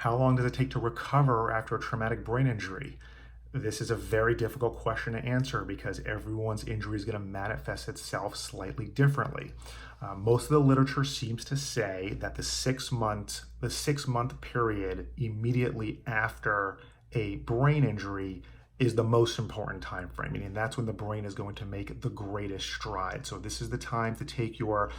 How long does it take to recover after a traumatic brain injury? This is a very difficult question to answer because everyone's injury is going to manifest itself slightly differently. Most of the literature seems to say that the 6 month period immediately after a brain injury is the most important time frame, meaning that's when the brain is going to make the greatest stride. So this is the time to take your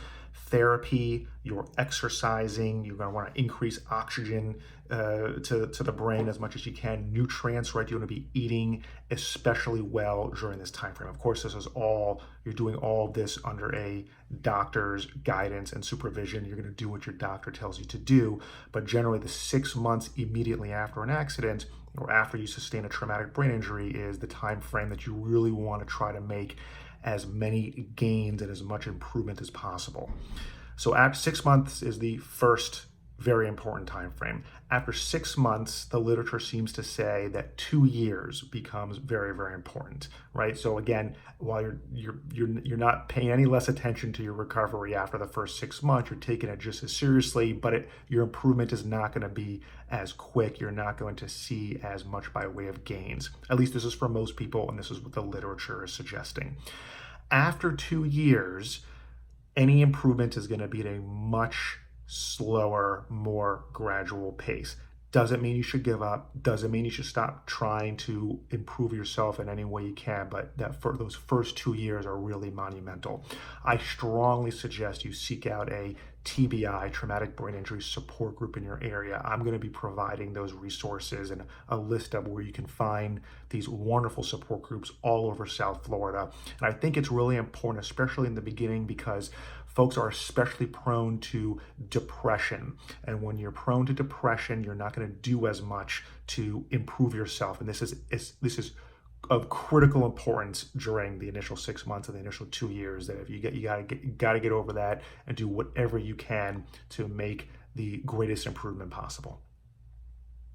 therapy, your exercising. You're going to want to increase oxygen to the brain as much as you can. Nutrients, right? You want to be eating especially well during this time frame. Of course, you're doing all of this under a doctor's guidance and supervision. You're going to do what your doctor tells you to do. But generally, the 6 months immediately after an accident or after you sustain a traumatic brain injury is the time frame that you really want to try to make as many gains and as much improvement as possible. So after 6 months is the first very important time frame. After 6 months, the literature seems to say that 2 years becomes very, very important, right? So again, while you're not paying any less attention to your recovery after the first 6 months, you're taking it just as seriously, but your improvement is not going to be as quick. You're not going to see as much by way of gains. At least this is for most people, and this is what the literature is suggesting. After 2 years, any improvement is going to be at a much slower, more gradual pace. Doesn't mean you should give up, doesn't mean you should stop trying to improve yourself in any way you can, but that for those first 2 years are really monumental. I strongly suggest you seek out a TBI, traumatic brain injury support group in your area. I'm going to be providing those resources and a list of where you can find these wonderful support groups all over South Florida. And I think it's really important, especially in the beginning, because folks are especially prone to depression. And when you're prone to depression, you're not going to do as much to improve yourself. And this is of critical importance during the initial 6 months and the initial 2 years. That if you got to get over that and do whatever you can to make the greatest improvement possible.